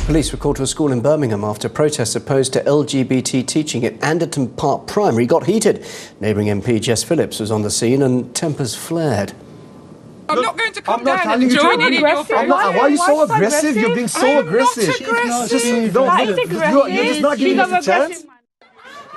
Police were called to a school in Birmingham after protests opposed to LGBT teaching at Anderton Park Primary got heated. Neighbouring MP Jess Phillips was on the scene and tempers flared. I'm not going to come down and join in your face. Why are you so aggressive? You're being so aggressive. Not aggressive. You're just not giving us a chance.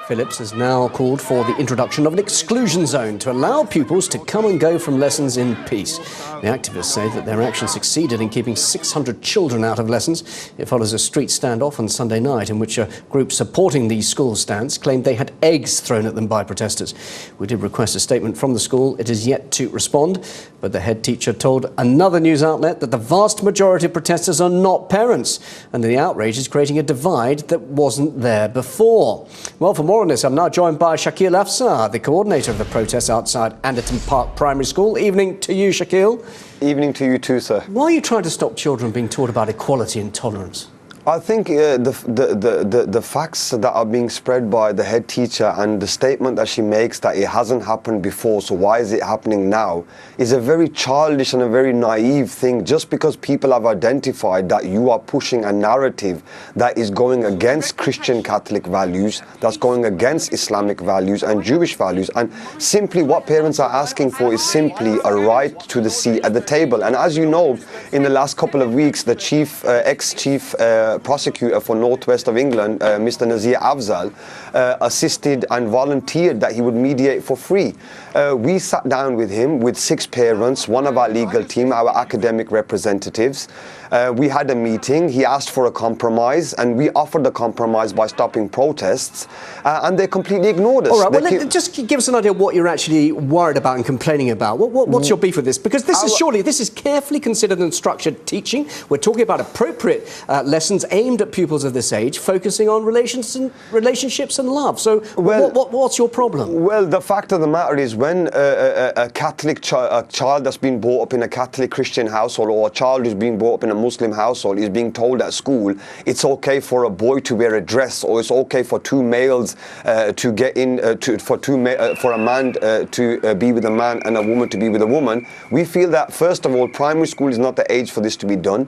Phillips has now called for the introduction of an exclusion zone to allow pupils to come and go from lessons in peace. The activists say that their action succeeded in keeping 600 children out of lessons. It follows a street standoff on Sunday night in which a group supporting the school stance claimed they had eggs thrown at them by protesters. We did request a statement from the school. It is yet to respond, but the head teacher told another news outlet that the vast majority of protesters are not parents and the outrage is creating a divide that wasn't there before. Well, for more on this, I'm now joined by Shakil Afsar, the coordinator of the protests outside Anderton Park Primary School. Evening to you, Shakil. Evening to you too, sir. Why are you trying to stop children being taught about equality and tolerance? I think the facts that are being spread by the head teacher and the statement that she makes that it hasn't happened before, so why is it happening now, is a very childish and a very naive thing. Just because people have identified that you are pushing a narrative that is going against Christian Catholic values, that's going against Islamic values and Jewish values, and simply what parents are asking for is simply a right to the seat at the table. And as you know, in the last couple of weeks, the ex-chief prosecutor for Northwest of England, Mr. Nazir Afzal, assisted and volunteered that he would mediate for free. We sat down with him with 6 parents, one of our legal team, our academic representatives. We had a meeting. He asked for a compromise and we offered a compromise by stopping protests, and they completely ignored us. All right, well, just give us an idea of what you're actually worried about and complaining about. What's your beef with this? Because this is carefully considered and structured teaching. We're talking about appropriate lessons aimed at pupils of this age, focusing on relationships and love. So what's your problem? Well, the fact of the matter is when a Catholic child that's been brought up in a Catholic Christian household, or a child who's being brought up in a Muslim household, is being told at school it's okay for a boy to wear a dress, or it's okay for 2 males to get in, for a man to be with a man and a woman to be with a woman, we feel that, first of all, primary school is not the age for this to be done.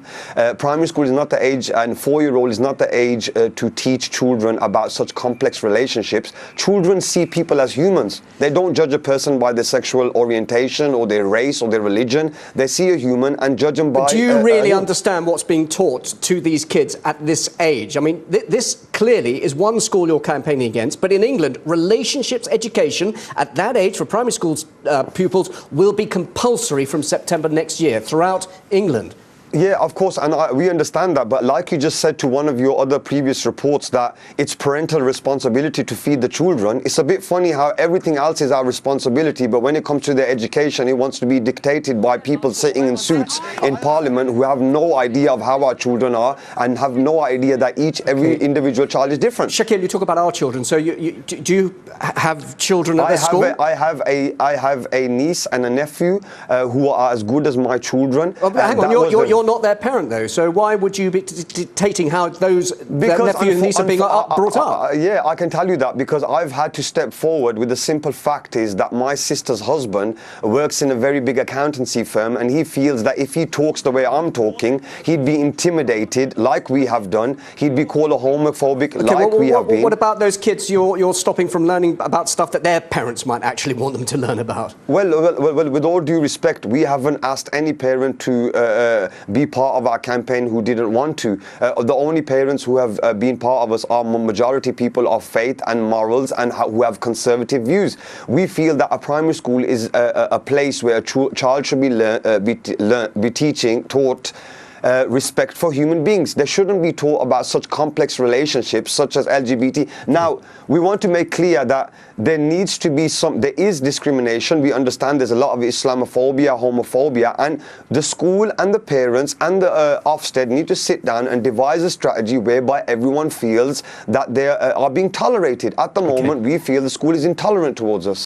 Primary school is not the age, and 4-year-old is not the age to teach children about such complex relationships. Children see people as humans. They don't judge a person by their sexual orientation or their race or their religion. They see a human and judge them by... But do you really understand what's being taught to these kids at this age? I mean, this clearly is one school you're campaigning against, but in England, relationships education at that age for primary school pupils will be compulsory from September next year throughout England. Yeah, of course, and we understand that, but like you just said to one of your other previous reports that it's parental responsibility to feed the children, it's a bit funny how everything else is our responsibility, but when it comes to their education, it wants to be dictated by people sitting in suits in Parliament who have no idea of how our children are and have no idea that every individual child is different. Shakil, you talk about our children, so do you have children at this school? I have a niece and a nephew who are as good as my children. Oh, hang on, you're not their parent, though, so why would you be dictating how their nephew and niece are being brought up? Yeah, I can tell you that because I've had to step forward with the simple fact is that my sister's husband works in a very big accountancy firm, and he feels that if he talks the way I'm talking, he'd be intimidated like we have done. He'd be called a homophobic we have been. What about those kids you're stopping from learning about stuff that their parents might actually want them to learn about? Well, with all due respect, we haven't asked any parent to be part of our campaign who didn't want to. The only parents who have been part of us are majority people of faith and morals and who have conservative views. We feel that a primary school is a place where a child should be taught respect for human beings. They shouldn't be taught about such complex relationships such as LGBT. Now, we want to make clear that there is discrimination. We understand there's a lot of Islamophobia, homophobia, and the school and the parents and the Ofsted need to sit down and devise a strategy whereby everyone feels that they are being tolerated. At the moment, we feel the school is intolerant towards us.